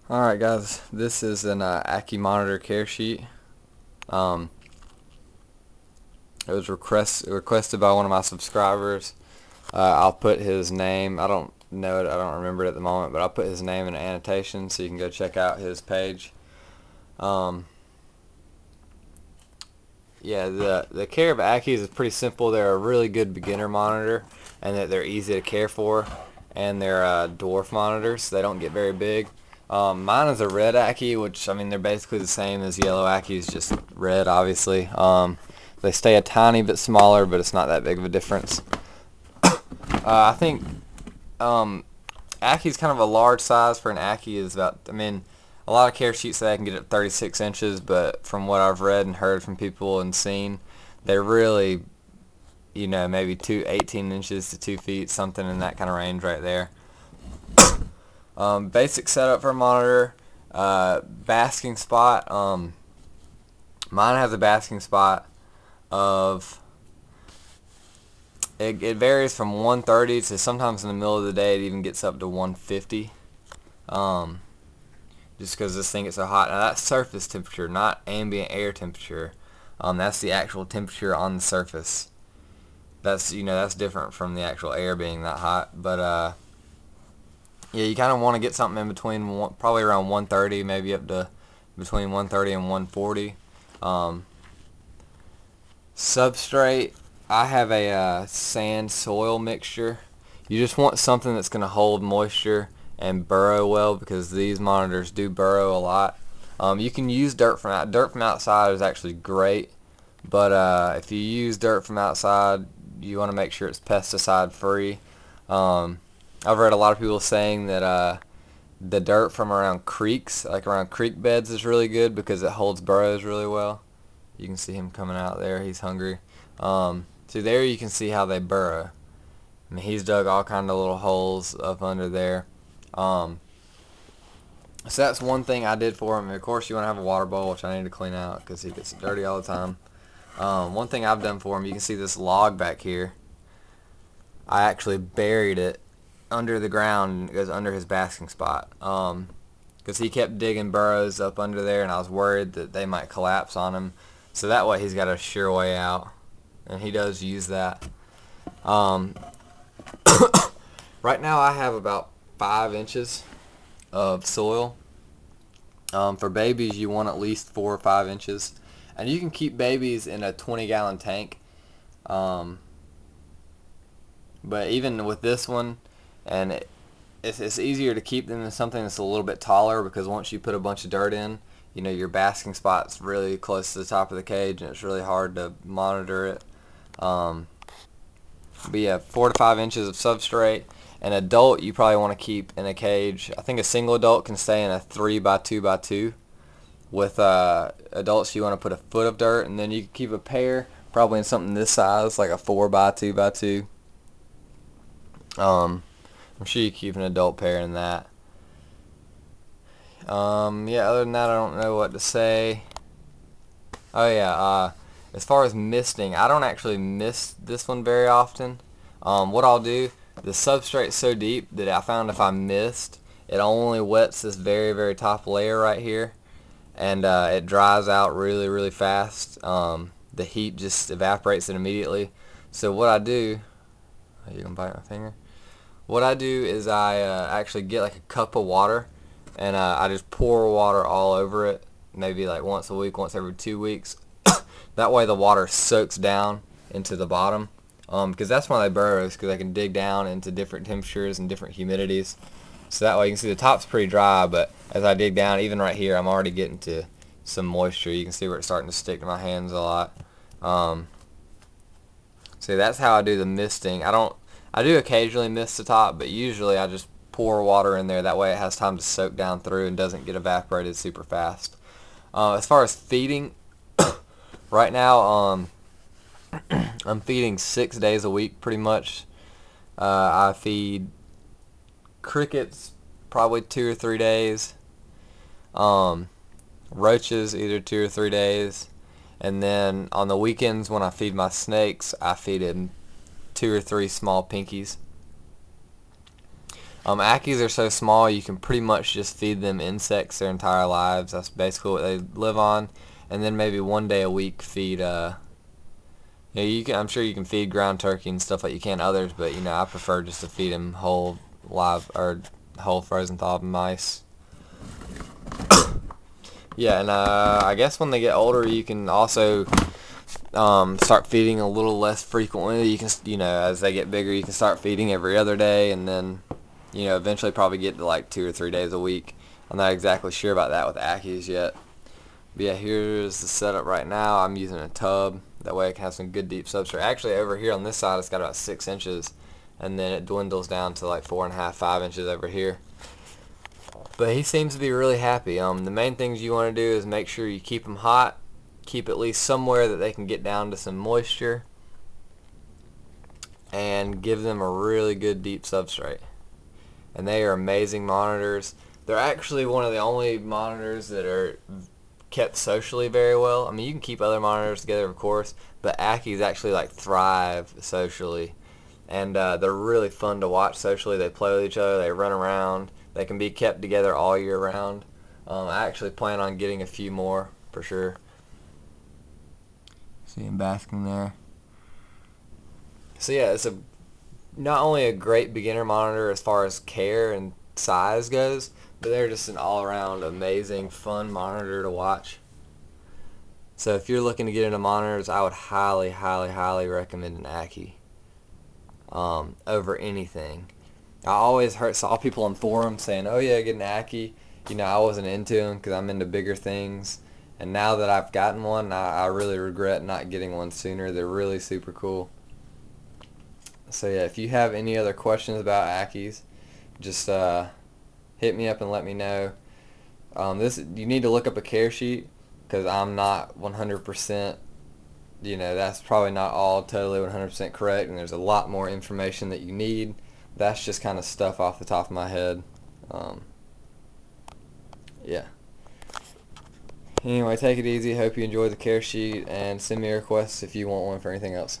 Alright guys, this is an Ackie monitor care sheet. Um, it was requested by one of my subscribers. I'll put his name, I don't know it, I don't remember it at the moment, but I'll put his name in an annotation so you can go check out his page. Yeah, the care of Ackies is pretty simple. They're a really good beginner monitor, and that they're easy to care for, and they're dwarf monitors. They don't get very big. Mine is a red Ackie, which, I mean, they're basically the same as yellow Ackies, just red, obviously. They stay a tiny bit smaller, but it's not that big of a difference. I think Accie's kind of a large size for an Ackie. Is about, I mean, a lot of care sheets say I can get it 36 inches, but from what I've read and heard from people and seen, they're really, maybe 18 inches to 2 feet, something in that kind of range right there. Basic setup for a monitor, basking spot. Mine has a basking spot of, it varies from 130 to sometimes in the middle of the day it even gets up to 150. Just because this thing gets so hot. Now that's surface temperature, not ambient air temperature. That's the actual temperature on the surface. That's that's different from the actual air being that hot. But yeah, you kind of want to get something in between, probably around 130, maybe up to between 130 and 140. Substrate, I have a sand soil mixture. You just want something that's going to hold moisture and burrow well, because these monitors do burrow a lot. You can use dirt from outside is actually great, but if you use dirt from outside, you want to make sure it's pesticide free. I've read a lot of people saying that the dirt from around creeks, like around creek beds, is really good because it holds burrows really well. You can see him coming out there. He's hungry. So there you can see how they burrow. I mean, he's dug all kind of little holes up under there. So that's one thing I did for him. Of course, you want to have a water bowl, which I need to clean out because he gets dirty all the time. One thing I've done for him, you can see this log back here. I actually buried it under the ground, and it goes under his basking spot. Because he kept digging burrows up under there, and I was worried that they might collapse on him. So that way he's got a sure way out, and he does use that. Right now I have about 5 inches of soil. For babies, you want at least 4 or 5 inches, and you can keep babies in a 20-gallon tank. But even with this one, and it's easier to keep them in something that's a little bit taller, because once you put a bunch of dirt in, your basking spot's really close to the top of the cage, and it's really hard to monitor it. But yeah, 4 to 5 inches of substrate. An adult you probably want to keep in a cage. I think a single adult can stay in a 3 by 2 by 2. With adults, you want to put a foot of dirt, and then you can keep a pair probably in something this size, like a 4 by 2 by 2. I'm sure you can keep an adult pair in that. Yeah, other than that, I don't know what to say. Oh yeah, as far as misting, I don't actually mist this one very often. What I'll do, the substrate's so deep that I found if I mist, it only wets this very, very top layer right here, and it dries out really, really fast. The heat just evaporates it immediately. So what I do, you gonna bite my finger? What I do is I actually get like a cup of water, and I just pour water all over it, maybe like once a week, once every 2 weeks. That way the water soaks down into the bottom, because that's why they burrow, because they can dig down into different temperatures and different humidities. So that way you can see the top's pretty dry, but as I dig down, even right here, I'm already getting to some moisture. You can see where it's starting to stick to my hands a lot. So that's how I do the misting. I do occasionally mist the top, but usually I just pour water in there. That way it has time to soak down through and doesn't get evaporated super fast. As far as feeding, right now I'm feeding 6 days a week pretty much. I feed crickets probably 2 or 3 days. Roaches either 2 or 3 days. And then on the weekends when I feed my snakes, I feed them 2 or 3 small pinkies. Ackies are so small you can pretty much just feed them insects their entire lives. That's basically what they live on. And then maybe one day a week feed I'm sure you can feed ground turkey and stuff like you can others, but I prefer just to feed them whole live or whole frozen thawed mice. Yeah, and I guess when they get older, you can also start feeding a little less frequently. You can, as they get bigger, you can start feeding every other day, and then, eventually probably get to like 2 or 3 days a week. I'm not exactly sure about that with Ackies yet. But yeah, here's the setup right now. I'm using a tub. That way I can have some good deep substrate. Actually, over here on this side, it's got about 6 inches, and then it dwindles down to like 4.5, 5 inches over here. But he seems to be really happy. The main things you want to do is make sure you keep them hot, keep at least somewhere that they can get down to some moisture, and give them a really good deep substrate. And they are amazing monitors. They're actually one of the only monitors that are kept socially very well. I mean, you can keep other monitors together, of course, but Ackies actually like thrive socially, and they're really fun to watch socially. They play with each other, they run around, they can be kept together all year round. I actually plan on getting a few more for sure. See him basking there. So yeah, it's not only a great beginner monitor as far as care and size goes, but they're just an all-around amazing, fun monitor to watch. So if you're looking to get into monitors, I would highly, highly, highly recommend an Ackie over anything. I always saw people on forums saying, "Oh yeah, get an Ackie." I wasn't into them because I'm into bigger things. And now that I've gotten one, I really regret not getting one sooner. They're really super cool. So yeah, if you have any other questions about Ackies, just hit me up and let me know. You need to look up a care sheet because I'm not 100%. That's probably not all totally 100% correct, and there's a lot more information that you need. That's just kind of stuff off the top of my head. Yeah. Anyway, take it easy. Hope you enjoy the care sheet, and send me a request if you want one for anything else.